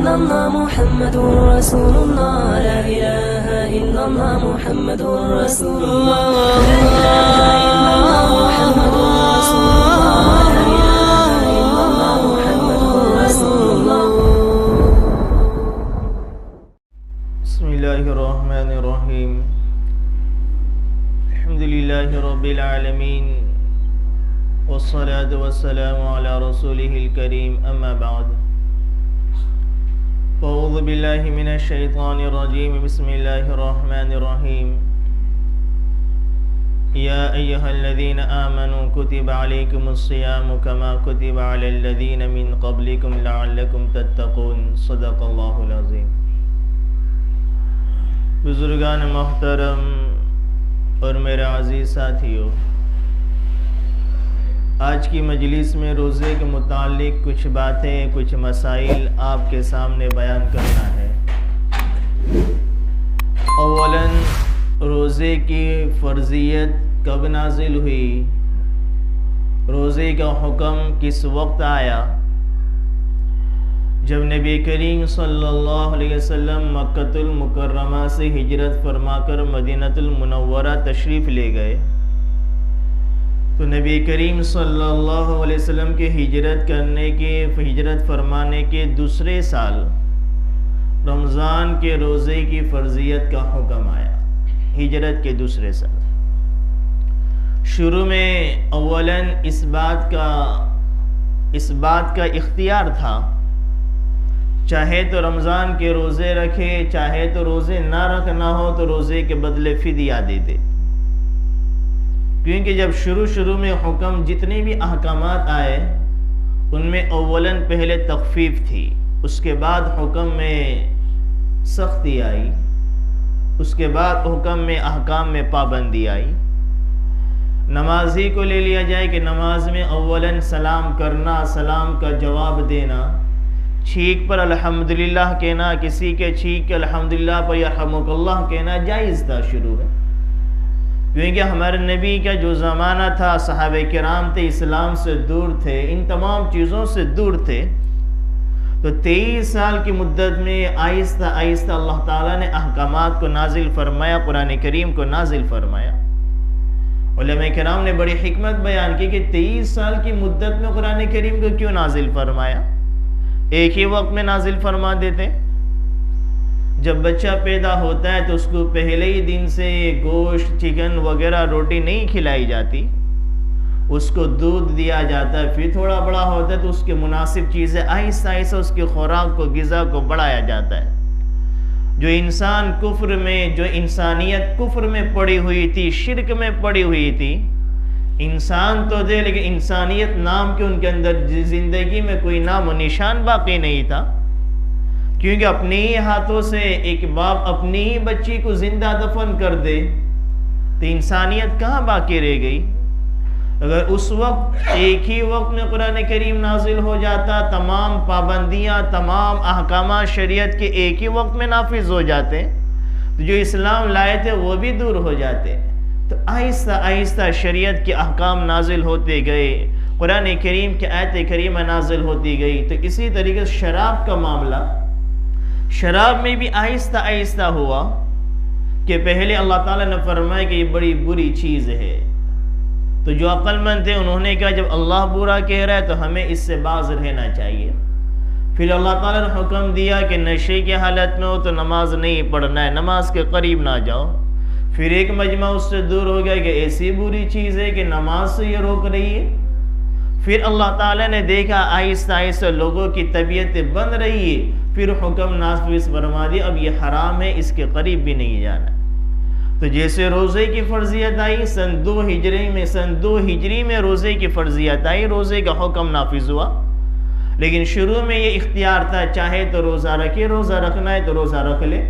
إلا الله محمد رسول الله لا إله إلا الله محمد رسول الله لا إله إلا الله محمد رسول الله لا إله إلا الله محمد رسول الله. بسم الله الرحمن الرحيم. الحمد لله رب العالمين والصلاة والسلام على رسوله الكريم أما بعد. أعوذ بالله من الشيطان الرجيم. بسم الله الرحمن الرحيم. يا أيها الذين آمنوا كتب عليكم الصيام كما كتب على الذين من قبلكم لعلكم تتقون. صدق الله العظيم. بزرگان محترم اور میرے عزیز ساتھیوں، آج کی مجلس میں روزے کے متعلق کچھ باتیں، کچھ مسائل آپ کے سامنے بیان کرنا ہے۔ اولاً روزے کی فرضیت کب نازل ہوئی، روزے کا حکم کس وقت آیا؟ جب نبی کریم صلی اللہ علیہ وسلم مکۃ المکرمہ سے ہجرت فرما کر مدینہ المنورہ تشریف لے گئے تو نبی کریم صلی اللہ علیہ وسلم کے ہجرت فرمانے کے دوسرے سال رمضان کے روزے کی فرضیت کا حکم آیا، ہجرت کے دوسرے سال۔ شروع میں اولاً اس بات کا اختیار تھا، چاہے تو رمضان کے روزے رکھے، چاہے تو روزے نہ رکھنا ہو تو روزے کے بدلے فدیہ دے دے، کیونکہ جب شروع میں حکم جتنے بھی احکامات آئے ان میں اولاً پہلے تخفیف تھی، اس کے بعد حکم میں سختی آئی، اس کے بعد حکم میں احکام میں پابندی آئی۔ نمازی کو لے لیا جائے کہ نماز میں اولاً سلام کرنا، سلام کا جواب دینا، چھینک پر الحمدللہ کہنا، کسی کے چھینک کے الحمدللہ پر یرحمک اللہ کہنا جائز تھا شروع میں، کیونکہ ہمارے نبی کا جو زمانہ تھا صحابہ کرام تھے اسلام سے دور تھے، ان تمام چیزوں سے دور تھے، تو 23 سال کی مدت میں آہستہ آہستہ اللہ تعالیٰ نے احکامات کو نازل فرمایا، قرآن کریم کو نازل فرمایا۔ علماء کرام نے بڑی حکمت بیان کی کہ 23 سال کی مدت میں قرآن کریم کو کیوں نازل فرمایا؟ ایک ہی وقت میں نازل فرما دیتے۔ جب بچہ پیدا ہوتا ہے تو اس کو پہلے ہی دن سے گوشت، چکن وغیرہ روٹی نہیں کھلائی جاتی، اس کو دودھ دیا جاتا ہے، پھر تھوڑا بڑا ہوتا ہے تو اس کے مناسب چیزیں آہستہ آہستہ اس کی خوراک کو، غذا کو بڑھایا جاتا ہے۔ جو انسانیت کفر میں پڑی ہوئی تھی، شرک میں پڑی ہوئی تھی، انسان تو تھے لیکن انسانیت نام کے ان کے اندر زندگی میں کوئی نام و نشان باقی نہیں تھا، کیونکہ اپنے ہی ہاتھوں سے ایک باپ اپنی ہی بچی کو زندہ دفن کر دے تو انسانیت کہاں باقی رہ گئی؟ اگر اس وقت ایک ہی وقت میں قرآن کریم نازل ہو جاتا، تمام پابندیاں، تمام احکامات شریعت کے ایک ہی وقت میں نافذ ہو جاتے تو جو اسلام لائے تھے وہ بھی دور ہو جاتے۔ تو آہستہ آہستہ شریعت کے احکام نازل ہوتے گئے، قرآن کریم کی آیت کریمہ نازل ہوتی گئی۔ تو اسی طریقے سے شراب کا معاملہ، شراب میں بھی آہستہ آہستہ ہوا کہ پہلے اللہ تعالیٰ نے فرمایا کہ یہ بڑی بری چیز ہے، تو جو عقل مند تھے انہوں نے کہا جب اللہ برا کہہ رہا ہے تو ہمیں اس سے باز رہنا چاہیے۔ پھر اللہ تعالیٰ نے حکم دیا کہ نشے کی حالت میں ہو تو نماز نہیں پڑھنا ہے، نماز کے قریب نہ جاؤ۔ پھر ایک مجمع اس سے دور ہو گیا کہ ایسی بری چیز ہے کہ نماز سے یہ روک رہی ہے۔ پھر اللہ تعالیٰ نے دیکھا آہستہ آہستہ لوگوں کی طبیعت بن رہی ہے، پھر حکم نافذ فرما دیا اب یہ حرام ہے، اس کے قریب بھی نہیں جانا۔ تو جیسے روزے کی فرضیت آئی سن 2 ہجری میں روزے کی فرضیت آئی، روزے کا حکم نافذ ہوا، لیکن شروع میں یہ اختیار تھا چاہے تو روزہ رکھے، روزہ رکھنا ہے تو روزہ رکھ لے،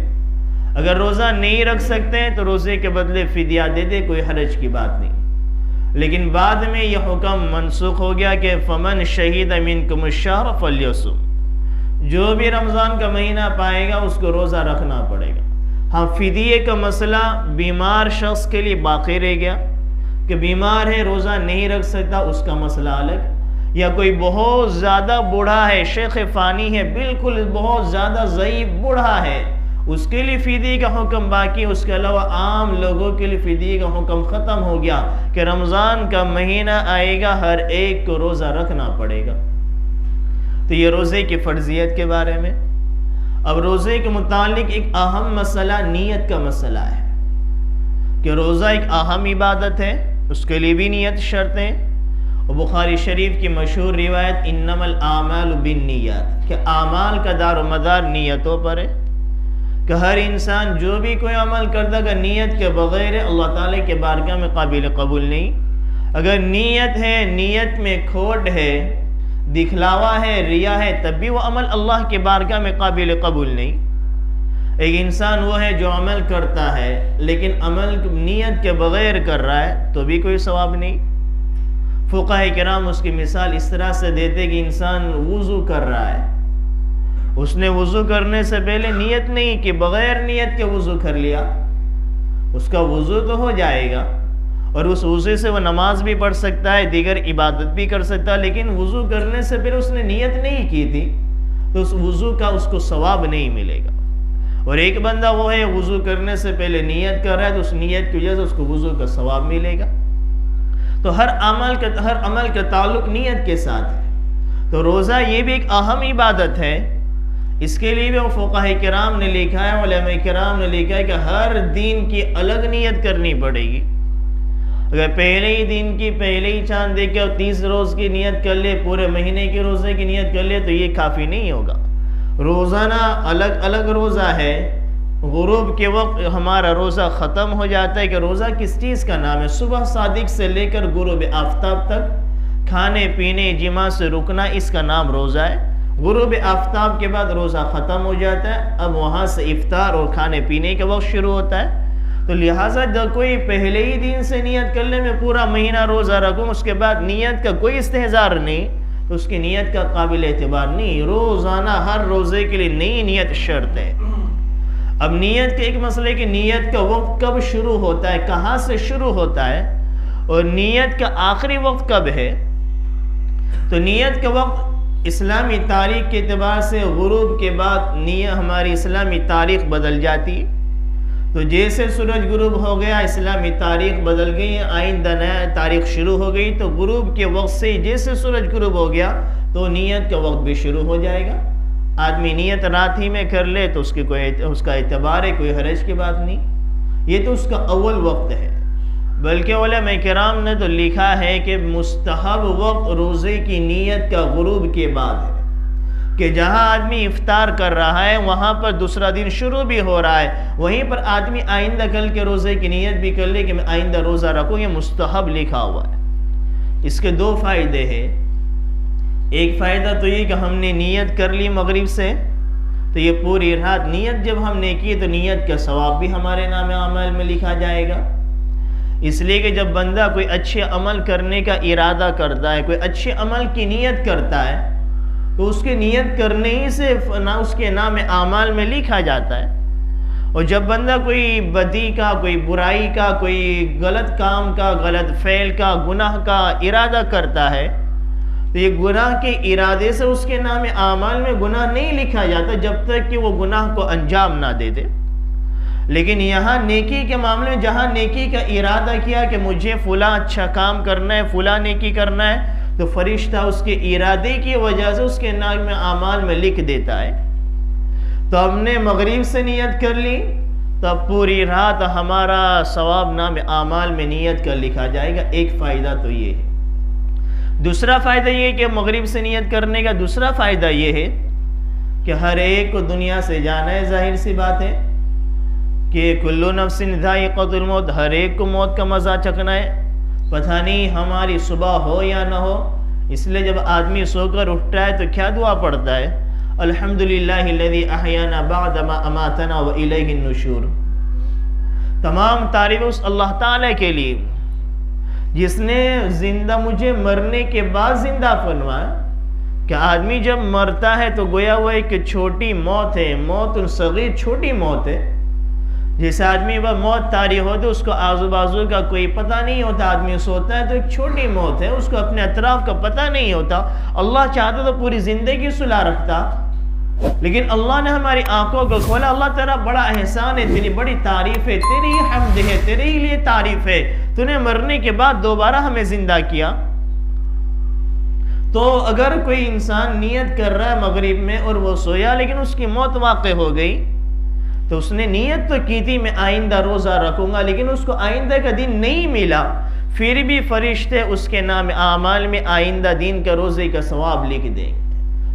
اگر روزہ نہیں رکھ سکتے ہیں تو روزے کے بدلے فدیہ دے دے، کوئی حرج کی بات نہیں۔ لیکن بعد میں یہ حکم منسوخ ہو گیا کہ فمن شہید منکم الشہر فلیصم، جو بھی رمضان کا مہینہ پائے گا اس کو روزہ رکھنا پڑے گا۔ ہاں فدیے کا مسئلہ بیمار شخص کے لیے باقی رہ گیا کہ بیمار ہے روزہ نہیں رکھ سکتا، اس کا مسئلہ الگ، یا کوئی بہت زیادہ بوڑھا ہے، شیخ فانی ہے، بالکل بہت زیادہ ضعیف بوڑھا ہے، اس کے لیے فدیے کا حکم باقی، اس کے علاوہ عام لوگوں کے لیے فدیے کا حکم ختم ہو گیا کہ رمضان کا مہینہ آئے گا، ہر ایک کو روزہ رکھنا پڑے گا۔ تو یہ روزے کی فرضیت کے بارے میں۔ اب روزے کے متعلق ایک اہم مسئلہ نیت کا مسئلہ ہے کہ روزہ ایک اہم عبادت ہے، اس کے لیے بھی نیت شرط ہے۔ اور بخاری شریف کی مشہور روایت انما الاعمال بالنیات کہ اعمال کا دار و مدار نیتوں پر ہے، کہ ہر انسان جو بھی کوئی عمل کرتا اگر نیت کے بغیر اللہ تعالیٰ کے بارگاہ میں قابل قبول نہیں۔ اگر نیت ہے، نیت میں کھوٹ ہے، دکھلاوا ہے، ریا ہے، تب بھی وہ عمل اللہ کے بارگاہ میں قابل قبول نہیں۔ ایک انسان وہ ہے جو عمل کرتا ہے لیکن عمل نیت کے بغیر کر رہا ہے تو بھی کوئی ثواب نہیں۔ فقہاء کرام اس کی مثال اس طرح سے دیتے کہ انسان وضو کر رہا ہے، اس نے وضو کرنے سے پہلے نیت نہیں کہ بغیر نیت کے وضو کر لیا، اس کا وضو تو ہو جائے گا اور اس وضو سے وہ نماز بھی پڑھ سکتا ہے، دیگر عبادت بھی کر سکتا ہے، لیکن وضو کرنے سے پہلے اس نے نیت نہیں کی تھی تو اس وضو کا اس کو ثواب نہیں ملے گا۔ اور ایک بندہ وہ ہے وضو کرنے سے پہلے نیت کر رہا ہے تو اس نیت کی وجہ سے اس کو وضو کا ثواب ملے گا۔ تو ہر عمل کا تعلق نیت کے ساتھ ہے۔ تو روزہ یہ بھی ایک اہم عبادت ہے، اس کے لیے بھی فقہاء کرام نے لکھا ہے، علماء کرام نے لکھا ہے کہ ہر دن کی الگ نیت کرنی پڑے گی۔ اگر پہلے ہی دن کی پہلے ہی چاند دیکھ کے اور 30 روز کی نیت کر لے، پورے مہینے کے روزے کی نیت کر لے تو یہ کافی نہیں ہوگا۔ روزانہ الگ الگ روزہ ہے، غروب کے وقت ہمارا روزہ ختم ہو جاتا ہے کہ روزہ کس چیز کا نام ہے۔ صبح صادق سے لے کر غروب آفتاب تک کھانے پینے جماع سے رکنا، اس کا نام روزہ ہے۔ غروب آفتاب کے بعد روزہ ختم ہو جاتا ہے، اب وہاں سے افطار اور کھانے پینے کا وقت شروع ہوتا ہے۔ تو لہٰذا جب کوئی پہلے ہی دن سے نیت کر لے میں پورا مہینہ روزہ رکھوں، اس کے بعد نیت کا کوئی استحضار نہیں تو اس کی نیت کا قابل اعتبار نہیں۔ روزانہ ہر روزے کے لیے نئی نیت شرط ہے۔ اب نیت کے ایک مسئلہ کہ نیت کا وقت کب شروع ہوتا ہے، کہاں سے شروع ہوتا ہے، اور نیت کا آخری وقت کب ہے۔ تو نیت کا وقت اسلامی تاریخ کے اعتبار سے غروب کے بعد ہماری اسلامی تاریخ بدل جاتی ہے۔ تو جیسے سورج غروب ہو گیا اسلامی تاریخ بدل گئی، آئندہ نیا تاریخ شروع ہو گئی۔ تو غروب کے وقت سے جیسے سورج غروب ہو گیا تو نیت کا وقت بھی شروع ہو جائے گا۔ آدمی نیت رات ہی میں کر لے تو اس کا اعتبار ہے، کوئی حرج کی بات نہیں، یہ تو اس کا اول وقت ہے۔ بلکہ علماء کرام نے تو لکھا ہے کہ مستحب وقت روزے کی نیت کا غروب کے بعد ہے، کہ جہاں آدمی افطار کر رہا ہے وہاں پر دوسرا دن شروع بھی ہو رہا ہے، وہیں پر آدمی آئندہ کل کے روزے کی نیت بھی کر لے کہ میں آئندہ روزہ رکھوں، یہ مستحب لکھا ہوا ہے۔ اس کے دو فائدے ہیں۔ ایک فائدہ تو یہ کہ ہم نے نیت کر لی مغرب سے تو یہ پوری رات نیت جب ہم نے کی تو نیت کا ثواب بھی ہمارے نام اعمال میں لکھا جائے گا۔ اس لیے کہ جب بندہ کوئی اچھے عمل کرنے کا ارادہ کرتا ہے، کوئی اچھے عمل کی نیت کرتا ہے تو اس کے نیت کرنے ہی سے اس کے نام اعمال میں لکھا جاتا ہے۔ اور جب بندہ کوئی بدی کا، کوئی برائی کا، کوئی غلط کام کا، غلط فعل کا، گناہ کا ارادہ کرتا ہے تو یہ گناہ کے ارادے سے اس کے نام اعمال میں گناہ نہیں لکھا جاتا جب تک کہ وہ گناہ کو انجام نہ دے دے۔ لیکن یہاں نیکی کے معاملے میں جہاں نیکی کا ارادہ کیا کہ مجھے فلاں اچھا کام کرنا ہے، فلاں نیکی کرنا ہے، تو فرشتہ اس کے ارادے کی وجہ سے اس کے نام اعمال میں لکھ دیتا ہے۔ تو ہم نے مغرب سے نیت کر لی تو اب پوری رات ہمارا ثواب نام اعمال میں نیت کر لکھا جائے گا۔ ایک فائدہ تو یہ ہے۔ دوسرا فائدہ یہ ہے کہ مغرب سے نیت کرنے کا دوسرا فائدہ یہ ہے کہ ہر ایک کو دنیا سے جانا ہے، ظاہر سی بات ہے کہ کلو نفس ذائقۃ الموت، ہر ایک کو موت کا مزہ چکھنا ہے، پتہ نہیں ہماری صبح ہو یا نہ ہو۔ اس لیے جب آدمی سو کر اٹھتا ہے تو کیا دعا پڑھتا ہے؟ الحمدللہ الذی احیانا بعد ما اماتنا والیہ النشور۔ تمام تعریف اس اللہ تعالیٰ کے لیے جس نے مجھے مرنے کے بعد زندہ فرمایا۔ کہ آدمی جب مرتا ہے تو گویا ہوا ہے کہ چھوٹی موت ہے، موت صغیر چھوٹی موت ہے، جیسے آدمی وہ موت طاری ہوتی اس کو آزو بازو کا کوئی پتہ نہیں ہوتا، آدمی سوتا ہے تو ایک چھوٹی موت ہے، اس کو اپنے اطراف کا پتہ نہیں ہوتا۔ اللہ چاہتا تو پوری زندگی سلا رکھتا، لیکن اللہ نے ہماری آنکھوں کو کھولا۔ اللہ تیرا بڑا احسان ہے، تیری بڑی تعریف ہے، تیری ہی حمد ہے، تیرے ہی لیے تعریف ہے، تو نے مرنے کے بعد دوبارہ ہمیں زندہ کیا۔ تو اگر کوئی انسان نیت کر رہا ہے مغرب میں اور وہ سویا لیکن اس کی موت واقع ہو گئی، تو اس نے نیت تو کی تھی میں آئندہ روزہ رکھوں گا، لیکن اس کو آئندہ کا دن نہیں ملا، پھر بھی فرشتے اس کے نام اعمال میں آئندہ دن کا روزے کا ثواب لکھ دیں گے،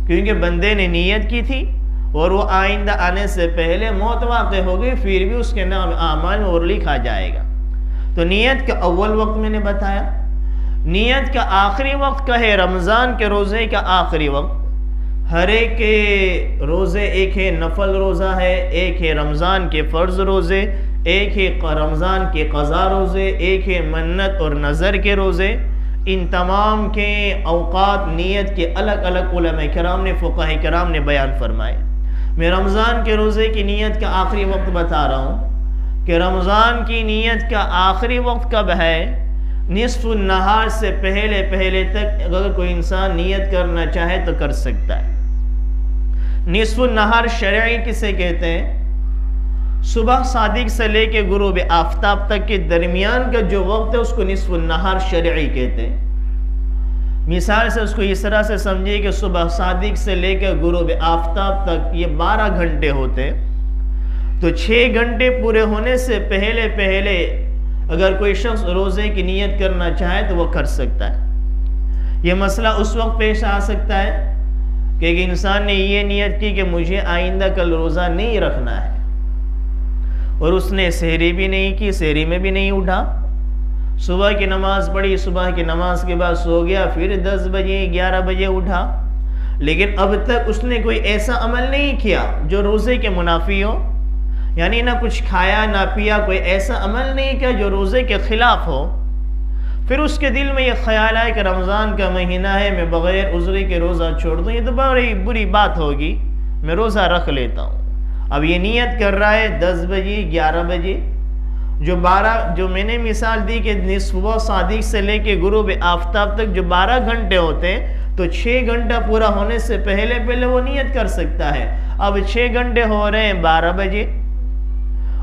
کیونکہ بندے نے نیت کی تھی اور وہ آئندہ آنے سے پہلے موت واقع ہو گئی، پھر بھی اس کے نام اعمال میں اور لکھا جائے گا۔ تو نیت کا اول وقت میں نے بتایا، نیت کا آخری وقت کا ہے رمضان کے روزے کا آخری وقت۔ ہر ایک کے روزے، ایک ہے نفل روزہ ہے، ایک ہے رمضان کے فرض روزے، ایک ہے رمضان کے قضا روزے، ایک ہے منت اور نظر کے روزے۔ ان تمام کے اوقات نیت کے الگ الگ علماء کرام نے، فقہاء کرام نے بیان فرمائے۔ میں رمضان کے روزے کی نیت کا آخری وقت بتا رہا ہوں کہ رمضان کی نیت کا آخری وقت کب ہے؟ نصف النہار سے پہلے تک اگر کوئی انسان نیت کرنا چاہے تو کر سکتا ہے۔ نصف النہار شرعی کسے کہتے ہیں؟ صبح صادق سے لے کے غروب آفتاب تک کے درمیان کا جو وقت ہے اس کو نصف النہار شرعی کہتے ہیں۔ مثال سے اس کو اس طرح سے سمجھیے کہ صبح صادق سے لے کے غروب آفتاب تک یہ 12 گھنٹے ہوتے، تو 6 گھنٹے پورے ہونے سے پہلے اگر کوئی شخص روزے کی نیت کرنا چاہے تو وہ کر سکتا ہے۔ یہ مسئلہ اس وقت پیش آ سکتا ہے کہ ایک انسان نے یہ نیت کی کہ مجھے آئندہ کل روزہ نہیں رکھنا ہے، اور اس نے سحری بھی نہیں کی، سحری میں بھی نہیں اٹھا، صبح کی نماز پڑھی، صبح کی نماز کے بعد سو گیا، پھر 10 بجے 11 بجے اٹھا، لیکن اب تک اس نے کوئی ایسا عمل نہیں کیا جو روزے کے منافی ہو، یعنی نہ کچھ کھایا نہ پیا، کوئی ایسا عمل نہیں کیا جو روزے کے خلاف ہو۔ پھر اس کے دل میں یہ خیال آئے کہ رمضان کا مہینہ ہے، میں بغیر عذر کے روزہ چھوڑ دوں، یہ تو بڑی بری بات ہوگی، میں روزہ رکھ لیتا ہوں۔ اب یہ نیت کر رہا ہے 10 بجے 11 بجے، جو میں نے مثال دی کہ نصف صادق سے لے کے غروب آفتاب تک جو 12 گھنٹے ہوتے ہیں، تو 6 گھنٹہ پورا ہونے سے پہلے وہ نیت کر سکتا ہے۔ اب 6 گھنٹے ہو رہے ہیں 12 بجے،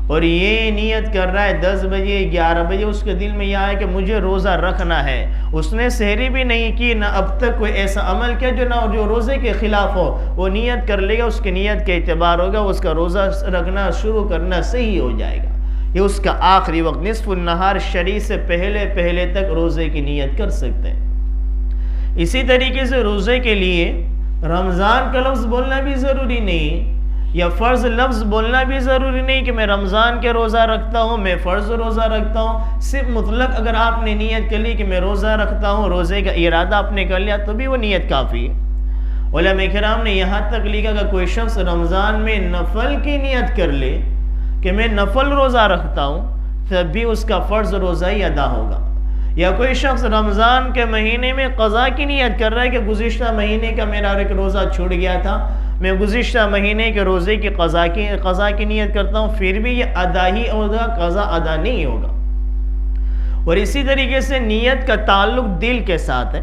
اور یہ نیت کر رہا ہے 10 بجے 11 بجے، اس کے دل میں یہ آیا کہ مجھے روزہ رکھنا ہے، اس نے سحری بھی نہیں کی، نہ اب تک کوئی ایسا عمل کیا جو روزے کے خلاف ہو، وہ نیت کر لے گا، اس کی نیت کے اعتبار ہوگا، اس کا روزہ رکھنا شروع کرنا صحیح ہو جائے گا۔ یہ اس کا آخری وقت نصف النہار شرعی سے پہلے تک روزے کی نیت کر سکتے ہیں۔ اسی طریقے سے روزے کے لیے رمضان کا لفظ بولنا بھی ضروری نہیں، یا فرض لفظ بولنا بھی ضروری نہیں کہ میں رمضان کے روزہ رکھتا ہوں، میں فرض روزہ رکھتا ہوں۔ صرف مطلق اگر آپ نے نیت کر لی کہ میں روزہ رکھتا ہوں، روزے کا ارادہ آپ نے کر لیا، تو بھی وہ نیت کافی ہے۔ علماء کرام نے یہاں تک لکھا کہ کوئی شخص رمضان میں نفل کی نیت کر لے کہ میں نفل روزہ رکھتا ہوں، تب بھی اس کا فرض روزہ ہی ادا ہوگا۔ یا کوئی شخص رمضان کے مہینے میں قضا کی نیت کر رہا ہے کہ گزشتہ مہینے کا میرا ایک روزہ چھوٹ گیا تھا، میں گزشتہ مہینے کے روزے کی قضا کی نیت کرتا ہوں، پھر بھی یہ ادا ہی ہوگا، قضا ادا نہیں ہوگا۔ اور اسی طریقے سے نیت کا تعلق دل کے ساتھ ہے،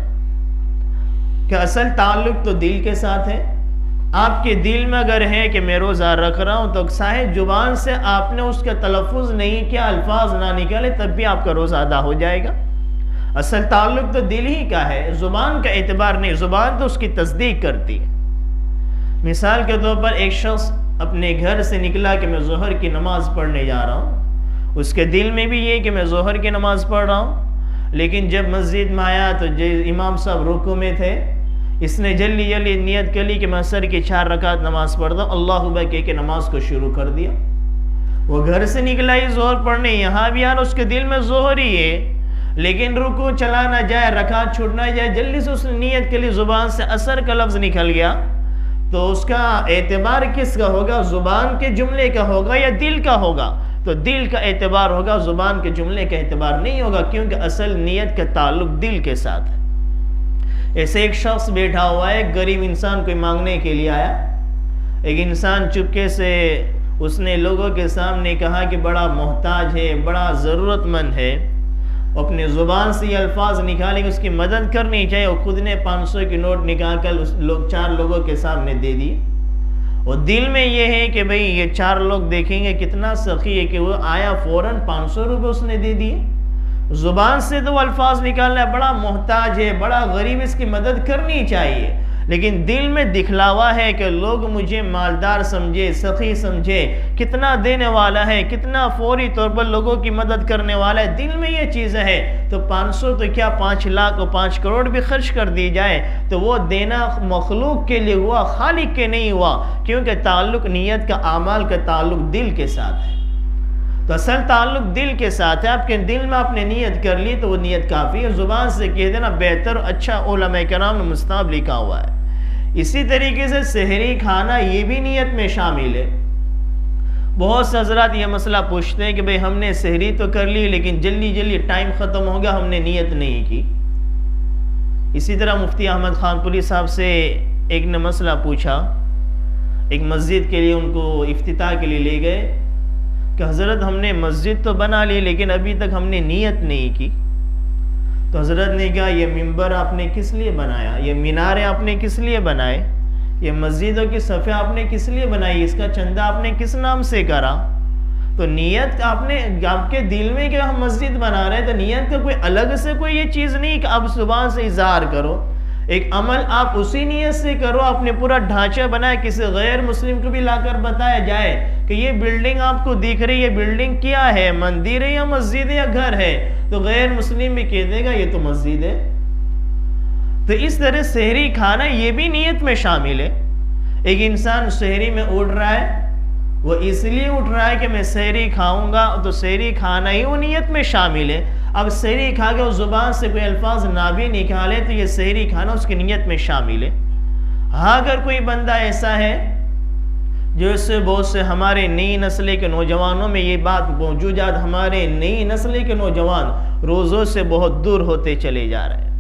کہ اصل تعلق تو دل کے ساتھ ہے۔ آپ کے دل میں اگر ہے کہ میں روزہ رکھ رہا ہوں، تو صاحب زبان سے آپ نے اس کا تلفظ نہیں کیا، الفاظ نہ نکالے، تب بھی آپ کا روزہ ادا ہو جائے گا۔ اصل تعلق تو دل ہی کا ہے، زبان کا اعتبار نہیں، زبان تو اس کی تصدیق کرتی ہے۔ مثال کے طور پر ایک شخص اپنے گھر سے نکلا کہ میں ظہر کی نماز پڑھنے جا رہا ہوں، اس کے دل میں بھی یہ کہ میں ظہر کی نماز پڑھ رہا ہوں، لیکن جب مسجد میں آیا تو امام صاحب رکوع میں تھے، اس نے جلدی نیت کر لی کہ میں عصر کی 4 رکعت نماز پڑھتا ہوں، اللہ اکبر کہہ کے نماز کو شروع کر دیا۔ وہ گھر سے نکلا ہی ظہر پڑھنے، یہاں بھی آنا، اس کے دل میں ظہر ہی ہے، لیکن رکوع چلا نہ جائے، رکعت چھوٹ نہ جائے، جلدی سے اس نے نیت کے لیے زبان سے عصر کا لفظ نکل گیا، تو اس کا اعتبار کس کا ہوگا؟ زبان کے جملے کا ہوگا یا دل کا ہوگا؟ تو دل کا اعتبار ہوگا، زبان کے جملے کا اعتبار نہیں ہوگا، کیونکہ اصل نیت کا تعلق دل کے ساتھ ہے۔ ایسے ایک شخص بیٹھا ہوا ہے، ایک غریب انسان کوئی مانگنے کے لیے آیا، ایک انسان چپکے سے اس نے لوگوں کے سامنے کہا کہ بڑا محتاج ہے، بڑا ضرورت مند ہے، اپنے زبان سے یہ الفاظ نکالے کہ اس کی مدد کرنی چاہیے، اور خود نے 500 کی نوٹ نکال کر چار لوگوں کے سامنے دے دی، اور دل میں یہ ہے کہ بھئی یہ 4 لوگ دیکھیں گے کتنا سخی ہے کہ وہ آیا فوراً 500 روپے اس نے دے دیے۔ زبان سے تو الفاظ نکالنا ہے بڑا محتاج ہے، بڑا غریب، اس کی مدد کرنی چاہیے، لیکن دل میں دکھلاوا ہے کہ لوگ مجھے مالدار سمجھے، سخی سمجھے، کتنا دینے والا ہے، کتنا فوری طور پر لوگوں کی مدد کرنے والا ہے، دل میں یہ چیز ہے۔ تو 500 تو کیا 5 لاکھ اور 5 کروڑ بھی خرچ کر دی جائے تو وہ دینا مخلوق کے لیے ہوا، خالق کے نہیں ہوا، کیونکہ تعلق نیت کا، اعمال کا تعلق دل کے ساتھ ہے۔ تو اصل تعلق دل کے ساتھ ہے، آپ کے دل میں آپ نے نیت کر لی تو وہ نیت کافی ہے، زبان سے کہہ دینا بہتر، اچھا علماء کرام نے مستحب لکھا ہوا ہے۔ اسی طریقے سے سحری کھانا یہ بھی نیت میں شامل ہے۔ بہت سے حضرات یہ مسئلہ پوچھتے ہیں کہ بھئی ہم نے سحری تو کر لی لیکن جلدی ٹائم ختم ہو گیا، ہم نے نیت نہیں کی۔ اسی طرح مفتی احمد خان پوری صاحب سے ایک نے مسئلہ پوچھا، ایک مسجد کے لیے ان کو افتتاح کے لیے لے گئے کہ حضرت ہم نے مسجد تو بنا لی لیکن ابھی تک ہم نے نیت نہیں کی۔ تو حضرت نے کہا یہ منبر آپ نے کس لیے بنایا، یہ مینارے آپ نے کس لیے بنائے، یہ مسجدوں کی صفیں آپ نے کس لیے بنائی، اس کا چندہ آپ نے کس نام سے کرا؟ تو نیت آپ کے دل میں کہ ہم مسجد بنا رہے ہیں، تو نیت کا کوئی الگ سے کوئی یہ چیز نہیں کہ آپ زبان سے اظہار کرو، ایک عمل آپ اسی نیت سے کرو، آپ نے پورا ڈھانچہ بنایا، کسی غیر مسلم کو بھی لا کر بتایا جائے کہ یہ بلڈنگ آپ کو دکھ رہی ہے، بلڈنگ کیا ہے، مندر ہے یا مسجد ہے یا گھر ہے، تو غیر مسلم بھی کہہ دے گا یہ تو مسجد ہے۔ تو اس طرح سحری کھانا یہ بھی نیت میں شامل ہے۔ ایک انسان سحری میں اٹھ رہا ہے، وہ اس لیے اٹھ رہا ہے کہ میں سحری کھاؤں گا، تو سحری کھانا ہی وہ نیت میں شامل ہے۔ اب سحری کھا کے اس زبان سے کوئی الفاظ نہ بھی نکالے تو یہ سحری کھانا اس کی نیت میں شامل ہے۔ ہاں اگر کوئی بندہ ایسا ہے جو اس سے بہت سے ہمارے نئی نسل کے نوجوانوں میں یہ بات موجود ہے، ہمارے نئی نسل کے نوجوان روزوں سے بہت دور ہوتے چلے جا رہے ہیں۔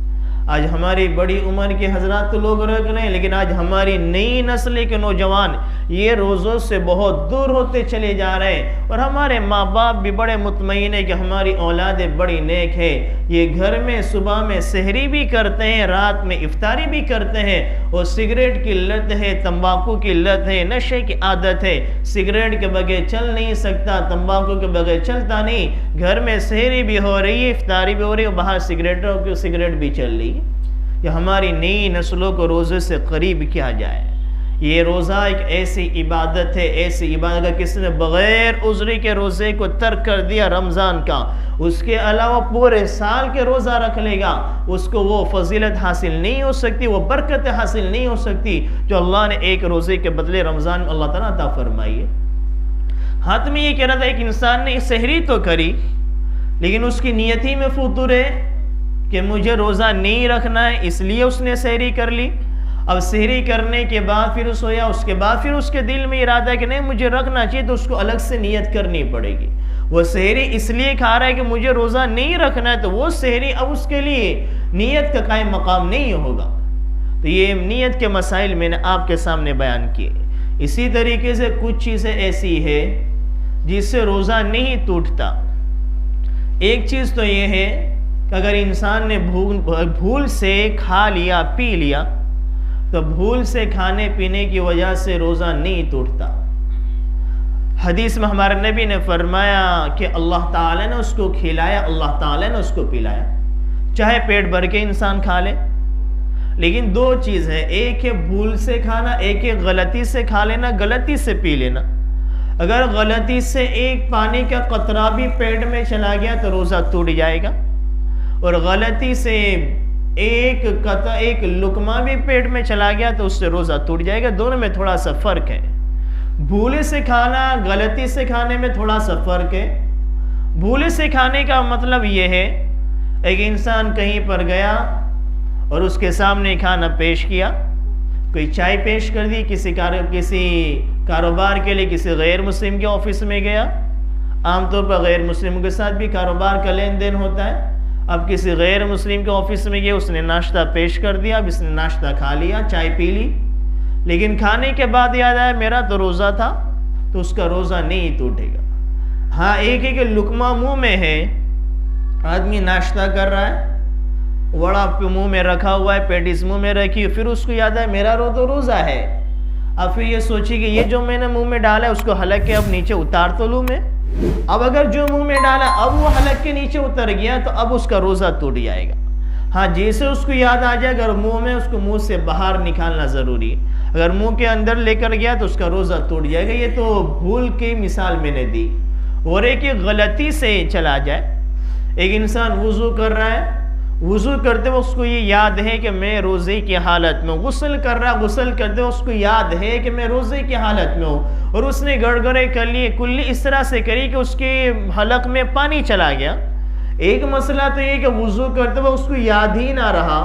آج ہماری بڑی عمر کے حضرات تو لوگ رکھ رہے ہیں، لیکن آج ہماری نئی نسل کے نوجوان یہ روزوں سے بہت دور ہوتے چلے جا رہے ہیں، اور ہمارے ماں باپ بھی بڑے مطمئن ہیں کہ ہماری اولادیں بڑی نیک ہے، یہ گھر میں صبح میں سحری بھی کرتے ہیں، رات میں افطاری بھی کرتے ہیں، اور سگریٹ کی لت ہے، تمباکو کی لت ہے، نشے کی عادت ہے، سگریٹ کے بغیر چل نہیں سکتا، تمباکو کے بغیر چلتا نہیں، گھر میں سحری بھی ہو رہی ہے، افطاری بھی ہو رہی ہے، اور باہر سگریٹ بھی چل رہی ہے۔ کہ ہماری نئی نسلوں کو روزے سے قریب کیا جائے۔ یہ روزہ ایک ایسی عبادت ہے، ایسی عبادت کا کس نے بغیر عذری کے روزے کو ترک کر دیا رمضان کا، اس کے علاوہ پورے سال کے روزہ رکھ لے گا، اس کو وہ فضیلت حاصل نہیں ہو سکتی، وہ برکت حاصل نہیں ہو سکتی جو اللہ نے ایک روزے کے بدلے رمضان میں اللہ تعالیٰ عطا فرمائی ہے۔ ہاتھ میں یہ کہہ رہا تھا ایک انسان نے سحری تو کری لیکن اس کی نیت ہی میں فطور ہے کہ مجھے روزہ نہیں رکھنا ہے، اس لیے اس نے سحری کر لی۔ اب سحری کرنے کے بعد پھر سویا، اس کے بعد پھر اس کے دل میں ارادہ ہے کہ نہیں مجھے رکھنا چاہیے، تو اس کو الگ سے نیت کرنی پڑے گی۔ وہ سحری اس لیے کھا رہا ہے کہ مجھے روزہ نہیں رکھنا ہے، تو وہ سحری اب اس کے لیے نیت کا قائم مقام نہیں ہوگا۔ تو یہ نیت کے مسائل میں نے آپ کے سامنے بیان کیے۔ اسی طریقے سے کچھ چیزیں ایسی ہے جس سے روزہ نہیں ٹوٹتا۔ ایک چیز تو یہ ہے کہ اگر انسان نے بھول سے کھا لیا، پی لیا، تو بھول سے کھانے پینے کی وجہ سے روزہ نہیں ٹوٹتا۔ حدیث میں ہمارے نبی نے فرمایا کہ اللہ تعالیٰ نے اس کو کھلایا، اللہ تعالیٰ نے اس کو پلایا، چاہے پیٹ بھر کے انسان کھا لے، لیکن دو چیز ہے، ایک ہے بھول سے کھانا، ایک ہے غلطی سے کھا لینا، غلطی سے پی لینا۔ اگر غلطی سے ایک پانی کا قطرہ بھی پیٹ میں چلا گیا تو روزہ ٹوٹ جائے گا، اور غلطی سے ایک لقمہ بھی پیٹ میں چلا گیا تو اس سے روزہ ٹوٹ جائے گا۔ دونوں میں تھوڑا سا فرق ہے، بھولے سے کھانا غلطی سے کھانے میں تھوڑا سا فرق ہے۔ بھولے سے کھانے کا مطلب یہ ہے ایک انسان کہیں پر گیا اور اس کے سامنے کھانا پیش کیا، کوئی چائے پیش کر دی، کسی کاروبار کے لیے کسی غیر مسلم کے آفس میں گیا، عام طور پر غیر مسلموں کے ساتھ بھی کاروبار کا لین دین ہوتا ہے، اب کسی غیر مسلم کے آفس میں گیا، اس نے ناشتہ پیش کر دیا، اب اس نے ناشتہ کھا لیا، چائے پی لی، لیکن کھانے کے بعد یاد آیا میرا تو روزہ تھا، تو اس کا روزہ نہیں ٹوٹے گا۔ ہاں ایک ایک لقمہ منہ میں ہے، آدمی ناشتہ کر رہا ہے، وڑا منہ میں رکھا ہوا ہے، پیٹیز منہ میں رکھی، پھر اس کو یاد ہے میرا روزہ ہے، اب پھر یہ سوچی کہ یہ جو میں نے منہ میں ڈالا ہے اس کو حلق کے اب نیچے اتار تو لوں میں۔ اب اگر جو منہ میں ڈالا اب وہ حلق کے نیچے اتر گیا تو اب اس کا روزہ ٹوٹ جائے گا۔ ہاں جیسے اس کو یاد آ جائے اگر منہ میں، اس کو منہ سے باہر نکالنا ضروری ہے، اگر منہ کے اندر لے کر گیا تو اس کا روزہ ٹوٹ جائے گا۔ یہ تو بھول کی مثال میں نے دی۔ اور ایک غلطی سے چلا جائے، ایک انسان وضو کر رہا ہے، وضو کرتے ہوئے اس کو یہ یاد ہے کہ میں روزے کی حالت میں ہوں، غسل کر رہا، غسل کرتے ہوئے اس کو یاد ہے کہ میں روزے کی حالت میں ہوں، اور اس نے گڑگڑے کر لیے، کلی اس طرح سے کری کہ اس کے حلق میں پانی چلا گیا۔ ایک مسئلہ تو یہ کہ وضو کرتے ہوئے اس کو یاد ہی نہ رہا،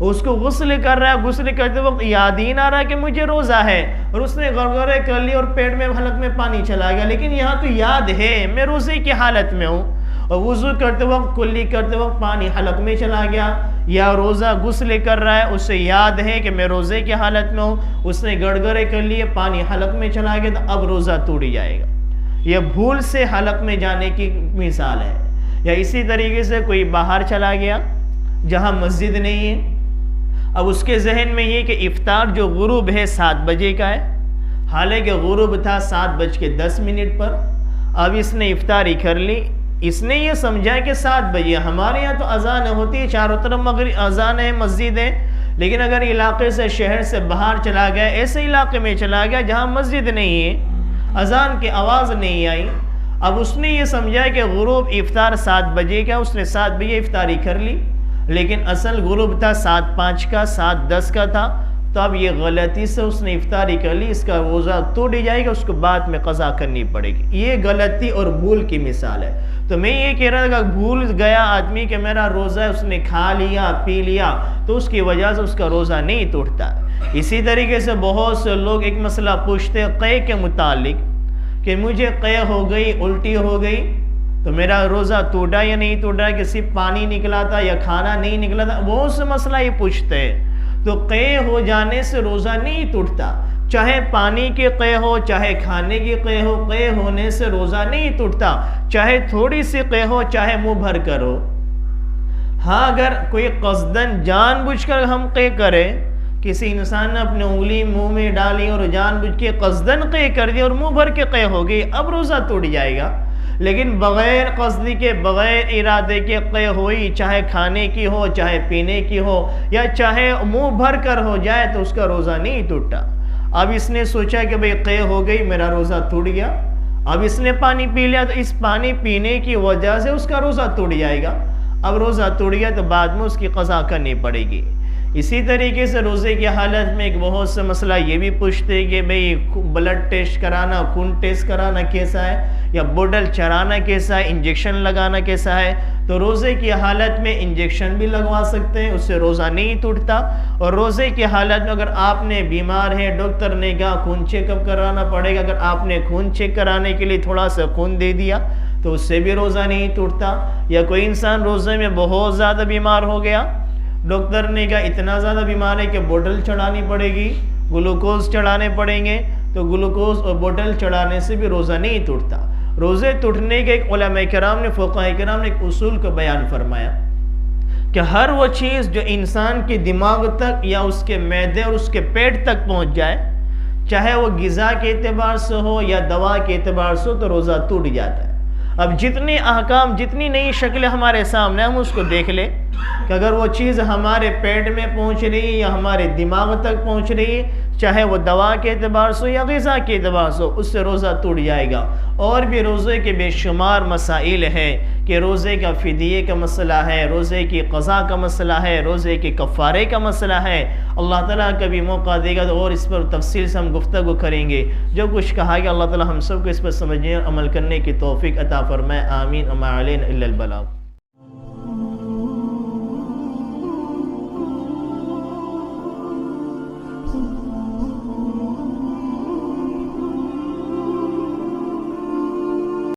اس کو غسل کر رہا ہے، غسل کرتے وقت یاد ہی نہ رہا کہ مجھے روزہ ہے، اور اس نے گڑگڑے کر لی اور پیٹ میں حلق میں پانی چلا گیا، لیکن یہاں تو یاد ہے میں روزے کی حالت میں ہوں، اور وضو کرتے وقت، کلی کرتے وقت پانی حلق میں چلا گیا، یا روزہ غسل کر رہا ہے، اسے یاد ہے کہ میں روزے کی حالت میں ہوں، اس نے گڑگڑے کر لیے، پانی حلق میں چلا گیا، تو اب روزہ ٹوٹ جائے گا۔ یہ بھول سے حلق میں جانے کی مثال ہے۔ یا اسی طریقے سے کوئی باہر چلا گیا جہاں مسجد نہیں ہے، اب اس کے ذہن میں یہ کہ افطار جو غروب ہے 7 بجے کا ہے، حالانکہ غروب تھا 7:10 پر، اب اس نے افطاری کر لی، اس نے یہ سمجھا کہ 7 بجے، ہمارے یہاں تو اذان ہوتی ہے چاروں طرف مغرب اذان ہے، مسجد ہے، لیکن اگر علاقے سے، شہر سے باہر چلا گیا، ایسے علاقے میں چلا گیا جہاں مسجد نہیں ہے، اذان کی آواز نہیں آئی، اب اس نے یہ سمجھا کہ غروب افطار 7 بجے کا، اس نے 7 بجے افطاری کر لی، لیکن اصل غروب تھا 7:05 کا، 7:10 کا تھا، تو اب یہ غلطی سے اس نے افطاری کر لی، اس کا روزہ ٹوٹ جائے گا، اس کو بعد میں قضا کرنی پڑے گی۔ یہ غلطی اور بھول کی مثال ہے۔ تو میں یہ کہہ رہا تھا کہ بھول گیا آدمی کہ میرا روزہ ہے، اس نے کھا لیا، پی لیا، تو اس کی وجہ سے اس کا روزہ نہیں ٹوٹتا۔ اسی طریقے سے بہت سے لوگ ایک مسئلہ پوچھتے ہیں قے کے متعلق کہ مجھے قے ہو گئی، الٹی ہو گئی، تو میرا روزہ ٹوٹا یا نہیں ٹوٹا، کہ صرف پانی نکلا تھا یا کھانا نہیں نکلا تھا، بہت سے مسئلہ یہ پوچھتے ہیں۔ تو قے ہو جانے سے روزہ نہیں ٹوٹتا، چاہے پانی کی قے ہو، چاہے کھانے کی قے ہو، قے ہونے سے روزہ نہیں ٹوٹتا، چاہے تھوڑی سی قے ہو، چاہے منہ بھر کر ہو۔ ہاں اگر کوئی قصدن جان بوجھ کر ہم قے کرے، کسی انسان نے اپنی انگلی منہ میں ڈالی اور جان بوجھ کے قصدن قے کر دی اور منہ بھر کے قے ہو گئی، اب روزہ ٹوٹ جائے گا۔ لیکن بغیر قصدی کے، بغیر ارادے کے قے ہوئی، چاہے کھانے کی ہو، چاہے پینے کی ہو، یا چاہے منہ بھر کر ہو جائے، تو اس کا روزہ نہیں ٹوٹا۔ اب اس نے سوچا کہ بھئی قے ہو گئی، میرا روزہ ٹوٹ گیا، اب اس نے پانی پی لیا، تو اس پانی پینے کی وجہ سے اس کا روزہ ٹوٹ جائے گا۔ اب روزہ ٹوٹ گیا تو بعد میں اس کی قضا کرنی پڑے گی۔ اسی طریقے سے روزے کی حالت میں ایک بہت سے مسئلہ یہ بھی پوچھتے کہ بھئی بلڈ ٹیسٹ کرانا، خون ٹیسٹ کرانا کیسا ہے، یا بوٹل چرانا کیسا ہے، انجیکشن لگانا کیسا ہے۔ تو روزے کی حالت میں انجیکشن بھی لگوا سکتے ہیں، اس سے روزہ نہیں ٹوٹتا۔ اور روزے کی حالت میں اگر آپ نے بیمار ہے، ڈاکٹر نے کہا خون چیک اپ کرانا پڑے گا، اگر آپ نے خون چیک کرانے کے لیے تھوڑا سا خون دے دیا تو اس سے بھی روزہ نہیں ٹوٹتا۔ یا کوئی انسان روزے میں بہت زیادہ بیمار ہو گیا، ڈاکٹر نے کہا اتنا زیادہ بیمار ہے کہ بوٹل چڑھانی پڑے گی، گلوکوز چڑھانے پڑیں گے، تو گلوکوز اور بوٹل چڑھانے سے بھی روزہ نہیں ٹوٹتا۔ روزے ٹوٹنے کے ایک علماء کرام نے، فقہاء کرام نے ایک اصول کو بیان فرمایا کہ ہر وہ چیز جو انسان کے دماغ تک یا اس کے معدے اور اس کے پیٹ تک پہنچ جائے، چاہے وہ غذا کے اعتبار سے ہو یا دوا کے اعتبار سے ہو، تو روزہ ٹوٹ جاتا ہے۔ اب جتنے احکام، جتنی نئی شکلیں ہمارے سامنے، ہم اس کو دیکھ لیں کہ اگر وہ چیز ہمارے پیٹ میں پہنچ رہی ہے یا ہمارے دماغ تک پہنچ رہی ہے، چاہے وہ دوا کے اعتبار سے یا غذا کے اعتبار سے، اس سے روزہ ٹوٹ جائے گا۔ اور بھی روزے کے بے شمار مسائل ہیں کہ روزے کا فدیے کا مسئلہ ہے، روزے کی قضا کا مسئلہ ہے، روزے کے کفارے کا مسئلہ ہے۔ اللہ تعالیٰ کبھی موقع دے گا تو اور اس پر تفصیل سے ہم گفتگو کریں گے۔ جو کچھ کہا گیا اللہ تعالیٰ ہم سب کو اس پر سمجھنے اور عمل کرنے کی توفیق عطا فرمائے، آمین۔ وما علینا الا البلاغ۔